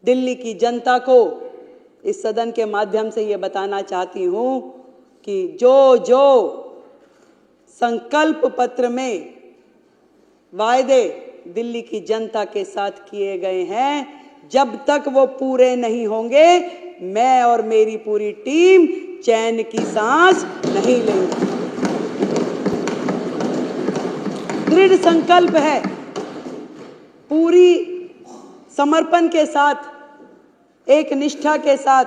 दिल्ली की जनता को इस सदन के माध्यम से ये बताना चाहती हूं कि जो जो संकल्प पत्र में वायदे दिल्ली की जनता के साथ किए गए हैं, जब तक वो पूरे नहीं होंगे मैं और मेरी पूरी टीम चैन की सांस नहीं लेंगे। दृढ़ संकल्प है, पूरी समर्पण के साथ, एक निष्ठा के साथ,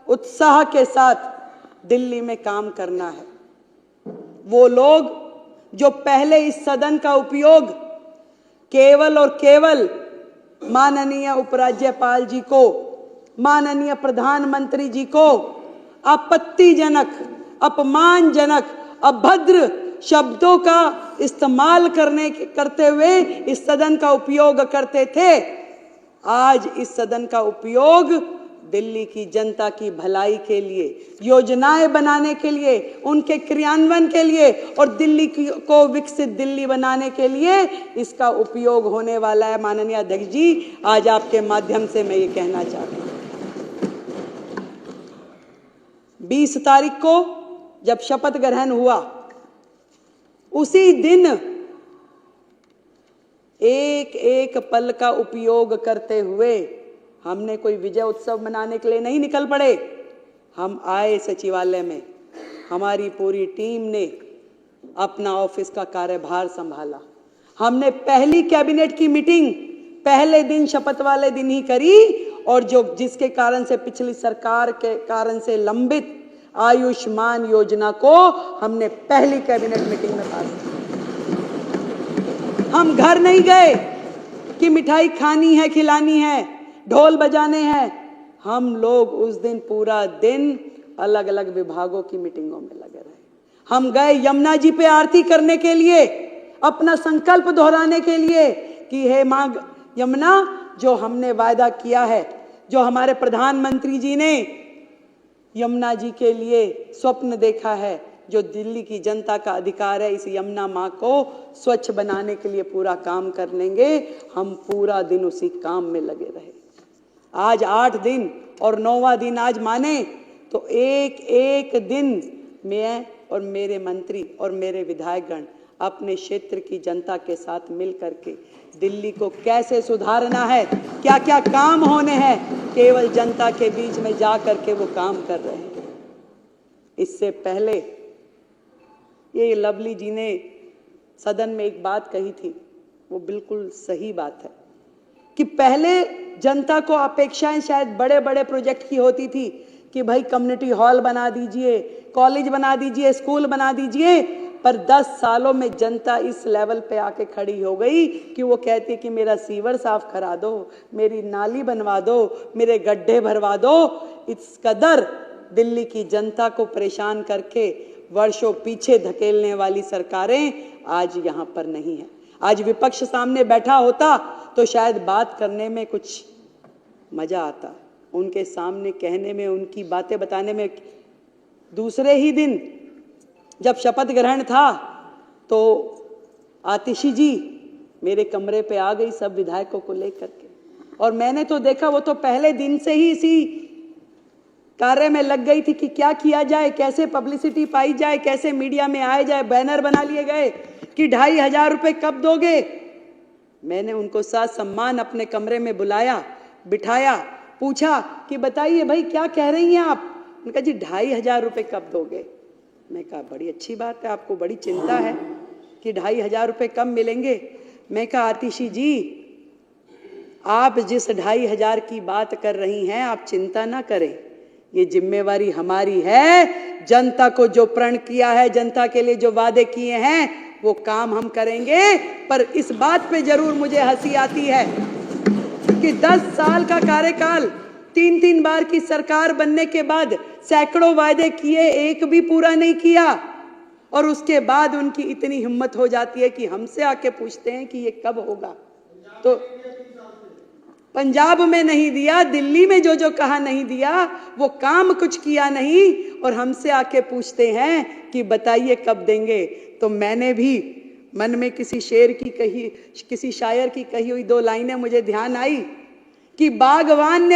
उत्साह के साथ दिल्ली में काम करना है। वो लोग जो पहले इस सदन का उपयोग केवल और केवल माननीय उपराज्यपाल जी को, माननीय प्रधानमंत्री जी को आपत्तिजनक, अपमानजनक, अभद्र शब्दों का इस्तेमाल करते हुए इस सदन का उपयोग करते थे, आज इस सदन का उपयोग दिल्ली की जनता की भलाई के लिए, योजनाएं बनाने के लिए, उनके क्रियान्वयन के लिए और दिल्ली को विकसित दिल्ली बनाने के लिए इसका उपयोग होने वाला है। माननीय अध्यक्ष जी, आज आपके माध्यम से मैं ये कहना चाहती हूँ, 20 तारीख को जब शपथ ग्रहण हुआ, उसी दिन एक एक पल का उपयोग करते हुए हमने कोई विजय उत्सव मनाने के लिए नहीं निकल पड़े। हम आए सचिवालय में, हमारी पूरी टीम ने अपना ऑफिस का कार्यभार संभाला। हमने पहली कैबिनेट की मीटिंग पहले दिन, शपथ वाले दिन ही करी, और जिसके कारण से पिछली सरकार के कारण से लंबित आयुष्मान योजना को हमने पहली कैबिनेट मीटिंग में पास किया। हम घर नहीं गए कि मिठाई खानी है, खिलानी है, ढोल बजाने हैं। हम लोग उस दिन पूरा दिन अलग अलग विभागों की मीटिंगों में लगे रहे। हम गए यमुना जी पे आरती करने के लिए, अपना संकल्प दोहराने के लिए कि हे मां यमुना, जो हमने वायदा किया है, जो हमारे प्रधानमंत्री जी ने यमुना जी के लिए स्वप्न देखा है, जो दिल्ली की जनता का अधिकार है, इस यमुना मां को स्वच्छ बनाने के लिए पूरा काम कर लेंगे। हम पूरा दिन उसी काम में लगे रहे। आज 8 दिन और 9वां दिन आज माने तो एक एक दिन मैं और मेरे मंत्री और मेरे विधायकगण अपने क्षेत्र की जनता के साथ मिल करके दिल्ली को कैसे सुधारना है, क्या क्या काम होने हैं, केवल जनता के बीच में जा करके वो काम कर रहे हैं। इससे पहले ये लवली जी ने सदन में एक बात कही थी, वो बिल्कुल सही बात है कि पहले जनता को अपेक्षाएं शायद बड़े बड़े प्रोजेक्ट की होती थी कि भाई कम्युनिटी हॉल बना दीजिए, कॉलेज बना दीजिए, स्कूल बना दीजिए, पर 10 सालों में जनता इस लेवल पे आके खड़ी हो गई कि वो कहती कि मेरा सीवर साफ करा दो, मेरी नाली बनवा दो, मेरे गड्ढे भरवा दो। इस कदर दिल्ली की जनता को परेशान करके वर्षों पीछे धकेलने वाली सरकारें आज यहाँ पर नहीं है। आज विपक्ष सामने बैठा होता तो शायद बात करने में कुछ मजा आता, उनके सामने कहने में, उनकी बातें बताने में। दूसरे ही दिन जब शपथ ग्रहण था तो आतिशी जी मेरे कमरे पे आ गई सब विधायकों को लेकर के, और मैंने तो देखा वो तो पहले दिन से ही इसी कार्य में लग गई थी कि क्या किया जाए, कैसे पब्लिसिटी पाई जाए, कैसे मीडिया में आए जाए। बैनर बना लिए गए कि 2500 रुपए कब दोगे। मैंने उनको साथ सम्मान अपने कमरे में बुलाया, बिठाया, पूछा कि बताइए भाई क्या कह रही हैं आप। उन्होंने कहा जी 2500 रुपए कब दोगे। मैं कहा बड़ी अच्छी बात है, आपको बड़ी चिंता है कि 2500 रुपए कब मिलेंगे। मैं कहा आतिशी जी, आप जिस 2500 की बात कर रही हैं आप चिंता ना करें, ये जिम्मेवारी हमारी है। जनता को जो प्रण किया है, जनता के लिए जो वादे किए हैं वो काम हम करेंगे। पर इस बात पे जरूर मुझे हंसी आती है कि 10 साल का कार्यकाल, 3-3 बार की सरकार बनने के बाद सैकड़ों वायदे किए, एक भी पूरा नहीं किया, और उसके बाद उनकी इतनी हिम्मत हो जाती है कि हमसे आके पूछते हैं कि ये कब होगा। तो पंजाब में नहीं दिया, दिल्ली में जो जो कहा नहीं दिया, वो काम कुछ किया नहीं, और हमसे आके पूछते हैं कि बताइए कब देंगे। तो मैंने भी मन में किसी शायर की कही हुई 2 लाइनें मुझे ध्यान आई कि बागवान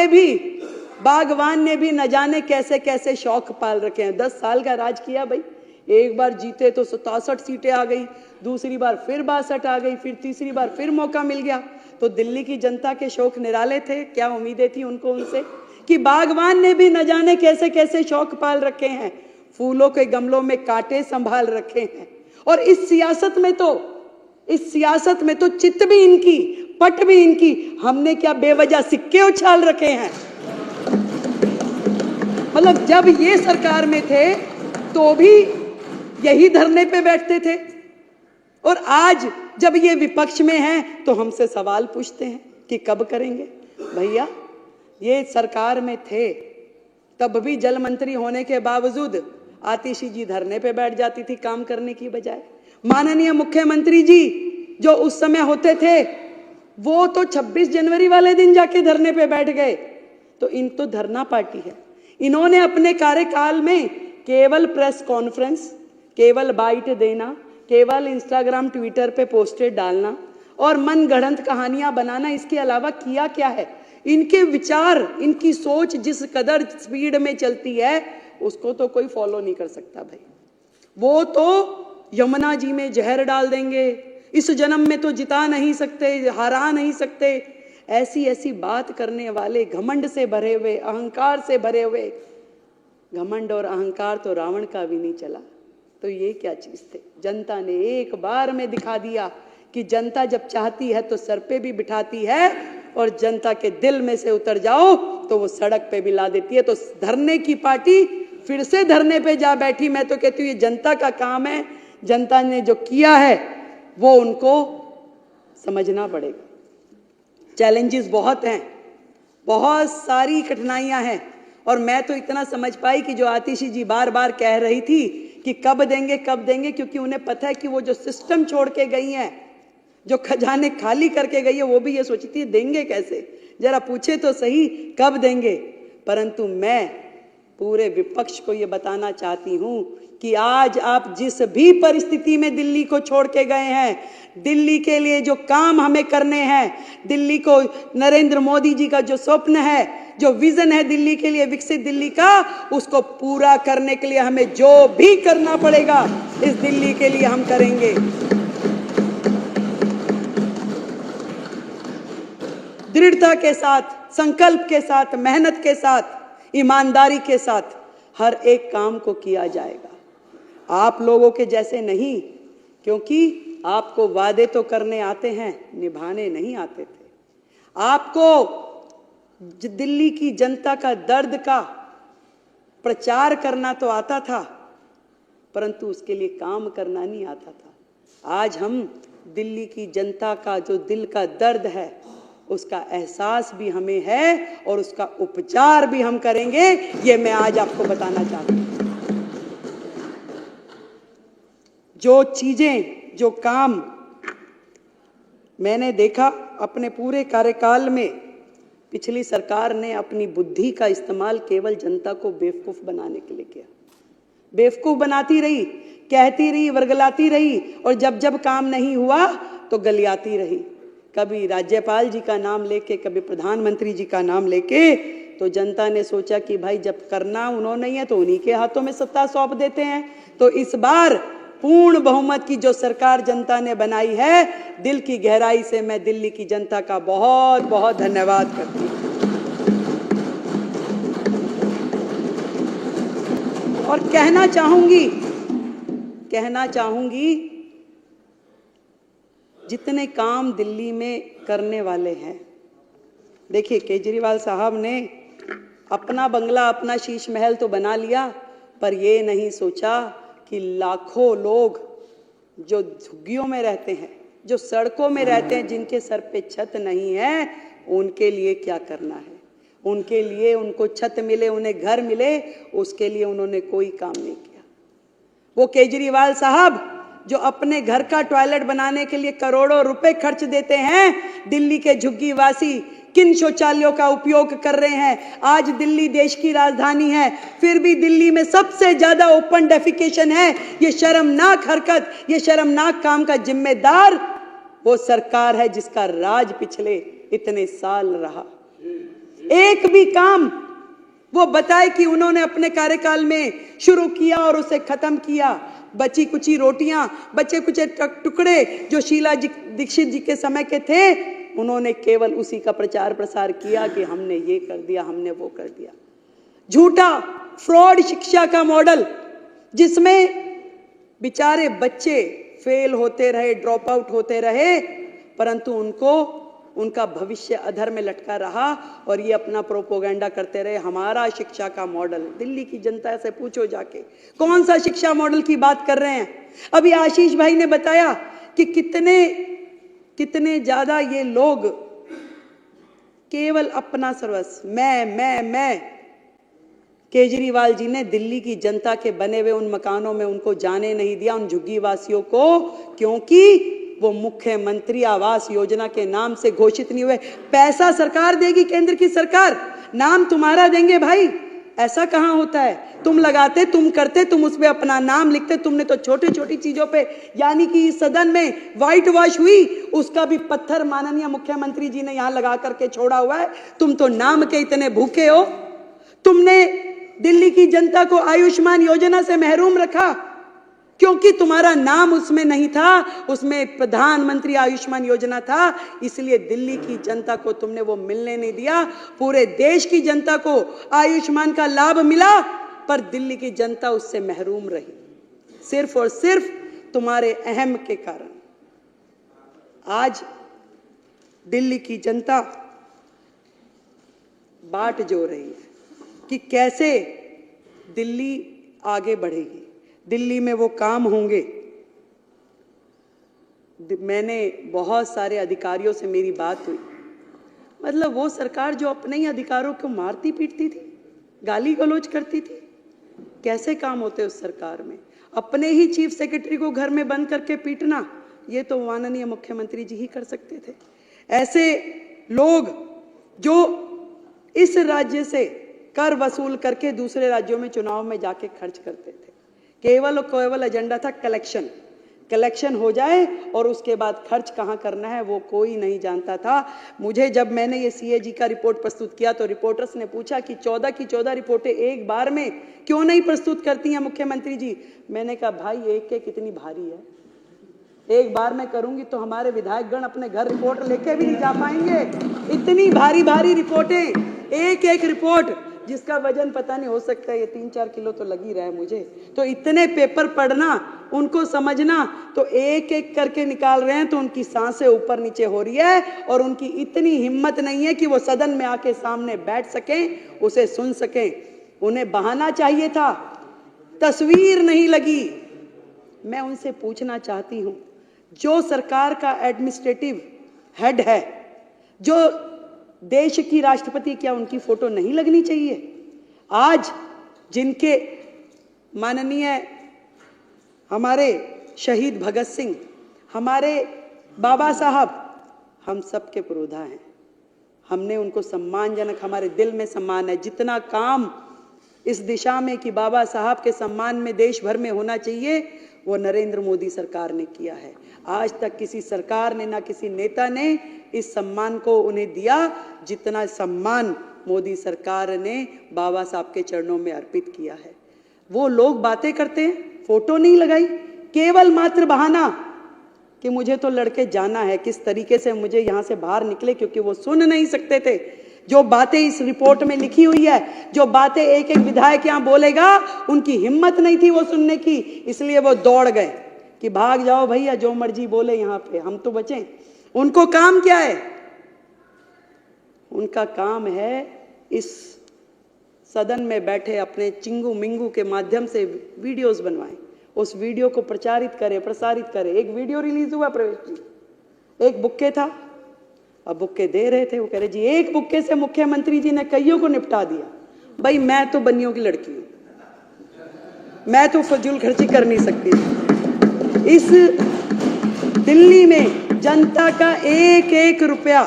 ने भी न जाने कैसे कैसे शौक पाल रखे हैं। 10 साल का राज किया भाई, एक बार जीते तो 67 सीटें आ गई, दूसरी बार फिर 62 आ गई, फिर तीसरी बार फिर मौका मिल गया। तो दिल्ली की जनता के शौक निराले थे, क्या उम्मीदें थी उनको उनसे कि बागवान ने भी न जाने कैसे कैसे शौक पाल रखे हैं, फूलों के गमलों में कांटे संभाल रखे हैं। और इस सियासत में तो चित भी इनकी, पट भी इनकी, हमने क्या बेवजह सिक्के उछाल रखे हैं। मतलब जब ये सरकार में थे तो भी यही धरने पे बैठते थे, और आज जब ये विपक्ष में हैं तो हमसे सवाल पूछते हैं कि कब करेंगे। भैया ये सरकार में थे तब भी जल मंत्री होने के बावजूद आतिशी जी धरने पे बैठ जाती थी काम करने की बजाय। माननीय मुख्यमंत्री जी जो उस समय होते थे वो तो 26 जनवरी वाले दिन जाके धरने पे बैठ गए। तो इन तो धरना पार्टी है। इन्होंने अपने कार्यकाल में केवल प्रेस कॉन्फ्रेंस, केवल बाइट देना, केवल इंस्टाग्राम ट्विटर पे पोस्टर डालना और मनगढ़ंत कहानियां बनाना, इसके अलावा किया क्या है? इनके विचार, इनकी सोच जिस कदर स्पीड में चलती है उसको तो कोई फॉलो नहीं कर सकता भाई। वो तो यमुना जी में जहर डाल देंगे, इस जन्म में तो जिता नहीं सकते, हरा नहीं सकते, ऐसी ऐसी बात करने वाले, घमंड से भरे हुए, अहंकार से भरे हुए। घमंड और अहंकार तो रावण का भी नहीं चला, तो ये क्या चीज थे? जनता ने एक बार में दिखा दिया कि जनता जब चाहती है तो सर पे भी बिठाती है, और जनता के दिल में से उतर जाओ तो वो सड़क पे भी ला देती है। तो धरने की पार्टी फिर से धरने पे जा बैठी। मैं तो कहती हूँ ये जनता का काम है, जनता ने जो किया है वो उनको समझना पड़ेगा। चैलेंजेस बहुत हैं, बहुत सारी कठिनाइयां हैं, और मैं तो इतना समझ पाई कि जो आतिशी जी बार बार कह रही थी कि कब देंगे, क्योंकि उन्हें पता है कि वो जो सिस्टम छोड़ के गई हैं, जो खजाने खाली करके गई है, वो भी ये सोचती है देंगे कैसे, जरा पूछे तो सही कब देंगे। परंतु मैं पूरे विपक्ष को ये बताना चाहती हूं कि आज आप जिस भी परिस्थिति में दिल्ली को छोड़ के गए हैं, दिल्ली के लिए जो काम हमें करने हैं, दिल्ली को, नरेंद्र मोदी जी का जो स्वप्न है, जो विजन है दिल्ली के लिए, विकसित दिल्ली का, उसको पूरा करने के लिए हमें जो भी करना पड़ेगा इस दिल्ली के लिए हम करेंगे। दृढ़ता के साथ, संकल्प के साथ, मेहनत के साथ, ईमानदारी के साथ हर एक काम को किया जाएगा। आप लोगों के जैसे नहीं, क्योंकि आपको वादे तो करने आते हैं, निभाने नहीं आते थे। आपको दिल्ली की जनता का दर्द का प्रचार करना तो आता था, परंतु उसके लिए काम करना नहीं आता था। आज हम दिल्ली की जनता का जो दिल का दर्द है उसका एहसास भी हमें है, और उसका उपचार भी हम करेंगे, ये मैं आज आपको बताना चाहती हूँ। जो चीजें, जो काम मैंने देखा अपने पूरे कार्यकाल में, पिछली सरकार ने अपनी बुद्धि का इस्तेमाल केवल जनता को बेवकूफ बनाने के लिए किया। बेवकूफ बनाती रही, कहती रही, वर्गलाती रही, और जब जब काम नहीं हुआ तो गलियाती रही। कभी राज्यपाल जी का नाम लेके, कभी प्रधानमंत्री जी का नाम लेके। तो जनता ने सोचा कि भाई जब करना उन्होंने ही है तो उन्हीं के हाथों में सत्ता सौंप देते हैं। तो इस बार पूर्ण बहुमत की जो सरकार जनता ने बनाई है, दिल की गहराई से मैं दिल्ली की जनता का बहुत बहुत धन्यवाद करती हूँ। और कहना चाहूंगी जितने काम दिल्ली में करने वाले हैं, देखिए केजरीवाल साहब ने अपना बंगला, अपना शीश महल तो बना लिया, पर ये नहीं सोचा कि लाखों लोग जो झुग्गियों में रहते हैं, जो सड़कों में रहते हैं, जिनके सर पे छत नहीं है, उनके लिए क्या करना है। उनके लिए, उनको छत मिले, उन्हें घर मिले, उसके लिए उन्होंने कोई काम नहीं किया। वो केजरीवाल साहब जो अपने घर का टॉयलेट बनाने के लिए करोड़ों रुपए खर्च देते हैं, दिल्ली के झुग्गी वासी किन शौचालयों का उपयोग कर रहे हैं। आज दिल्ली देश की राजधानी है, फिर भी दिल्ली में सबसे ज्यादा ओपन डेफिकेशन है। ये शर्मनाक हरकत, ये शर्मनाक काम का जिम्मेदार वो सरकार है जिसका राज पिछले इतने साल रहा। एक भी काम वो बताए कि उन्होंने अपने कार्यकाल में शुरू किया और उसे खत्म किया। बची कुची रोटियां, बचे कुचे टुकड़े जो शीला दीक्षित जी के समय के थे, उन्होंने केवल उसी का प्रचार प्रसार किया कि हमने ये कर दिया, हमने वो कर दिया। झूठा फ्रॉड शिक्षा का मॉडल, जिसमें बेचारे बच्चे फेल होते रहे, ड्रॉप आउट होते रहे, परंतु उनका भविष्य अधर में लटका रहा और ये अपना प्रोपोगेंडा करते रहे, हमारा शिक्षा का मॉडल। दिल्ली की जनता से पूछो जाके कौन सा शिक्षा मॉडल की बात कर रहे हैं। अभी आशीष भाई ने बताया कि कितने ज्यादा ये लोग केवल अपना सर्वस्व, मैं। केजरीवाल जी ने दिल्ली की जनता के बने हुए उन मकानों में उनको जाने नहीं दिया, उन झुग्गी वासियों को, क्योंकि वो मुख्यमंत्री आवास योजना के नाम से घोषित नहीं हुए। पैसा सरकार देगी, केंद्र की सरकार, नाम तुम्हारा देंगे भाई। ऐसा कहां होता है? तुम लगाते, तुम करते, तुम उसमें अपना नाम लिखते। तुमने तो छोटी छोटी चीजों पे, यानी कि इस सदन में व्हाइट वॉश हुई, उसका भी पत्थर माननीय मुख्यमंत्री जी ने यहां लगा करके छोड़ा हुआ है। तुम तो नाम के इतने भूखे हो। तुमने दिल्ली की जनता को आयुष्मान योजना से महरूम रखा क्योंकि तुम्हारा नाम उसमें नहीं था, उसमें प्रधानमंत्री आयुष्मान योजना था, इसलिए दिल्ली की जनता को तुमने वो मिलने नहीं दिया। पूरे देश की जनता को आयुष्मान का लाभ मिला, पर दिल्ली की जनता उससे महरूम रही, सिर्फ और सिर्फ तुम्हारे अहम के कारण। आज दिल्ली की जनता बाट जो रही है कि कैसे दिल्ली आगे बढ़ेगी, दिल्ली में वो काम होंगे। मैंने बहुत सारे अधिकारियों से मेरी बात हुई, मतलब वो सरकार जो अपने ही अधिकारों को मारती पीटती थी, गाली गलौज करती थी, कैसे काम होते उस सरकार में? अपने ही चीफ सेक्रेटरी को घर में बंद करके पीटना, ये तो माननीय मुख्यमंत्री जी ही कर सकते थे। ऐसे लोग जो इस राज्य से कर वसूल करके दूसरे राज्यों में चुनाव में जाके खर्च करते थे, केवल एजेंडा था कलेक्शन हो जाए और उसके बाद खर्च कहां करना है वो कोई नहीं जानता था। मुझे जब मैंने ये सीएजी का रिपोर्ट प्रस्तुत किया तो रिपोर्टर्स ने पूछा कि 14 की 14 रिपोर्टें एक बार में क्यों नहीं प्रस्तुत करती हैं मुख्यमंत्री जी? मैंने कहा भाई एक कितनी भारी है, एक बार में करूंगी तो हमारे विधायकगण अपने घर रिपोर्ट लेके भी नहीं जा पाएंगे। इतनी भारी भारी रिपोर्टें, एक रिपोर्ट जिसका वजन पता नहीं, हो सकता है ये 3-4 किलो तो लग ही रहा है मुझे। तो इतने पेपर पढ़ना, उनको समझना, तो एक एक करके निकाल रहे हैं तो उनकी सांसें ऊपर नीचे हो रही है और उनकी इतनी हिम्मत नहीं है कि वो सदन में आके सामने बैठ सकें, उसे सुन सकें। उन्हें बहाना चाहिए था, तस्वीर नहीं लगी। मैं उनसे पूछना चाहती हूं, जो सरकार का एडमिनिस्ट्रेटिव हेड है, जो देश की राष्ट्रपति, क्या उनकी फोटो नहीं लगनी चाहिए? आज जिनके माननीय हमारे शहीद भगत सिंह, हमारे बाबा साहब, हम सबके पुरोधा हैं। हमने उनको सम्मानजनक, हमारे दिल में सम्मान है। जितना काम इस दिशा में कि बाबा साहब के सम्मान में देश भर में होना चाहिए, वो नरेंद्र मोदी सरकार ने किया है। आज तक किसी सरकार ने, ना किसी नेता ने इस सम्मान को उन्हें दिया जितना सम्मान मोदी सरकार ने बाबा साहब के चरणों में अर्पित किया है। वो लोग बातें करते हैं, फोटो नहीं लगाई, केवल मात्र बहाना कि मुझे तो लड़के जाना है, किस तरीके से मुझे यहां से बाहर निकले, क्योंकि वो सुन नहीं सकते थे जो बातें इस रिपोर्ट में लिखी हुई है, जो बातें एक एक विधायक यहां बोलेगा, उनकी हिम्मत नहीं थी वो सुनने की, इसलिए वो दौड़ गए कि भाग जाओ भैया, जो मर्जी बोले यहां पे, हम तो बचें। उनको काम क्या है? उनका काम है इस सदन में बैठे अपने चिंगू मिंगू के माध्यम से वीडियोस बनवाएं, उस वीडियो को प्रचारित करे, प्रसारित करे। एक वीडियो रिलीज हुआ प्रवेश जी, एक बुक्के था, अब बुक्के दे रहे थे, वो कह रहे जी एक बुक्के से मुख्यमंत्री जी ने कईयों को निपटा दिया। भाई मैं तो बनियों की लड़की हूं, मैं तो फजूल खर्ची कर नहीं सकती। इस दिल्ली में जनता का एक एक रुपया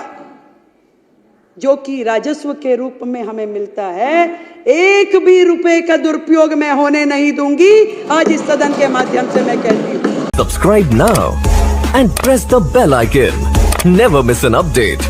जो कि राजस्व के रूप में हमें मिलता है, एक भी रुपए का दुरुपयोग मैं होने नहीं दूंगी। आज इस सदन के माध्यम से मैं कहती हूं, subscribe now and press the bell icon, never miss an update.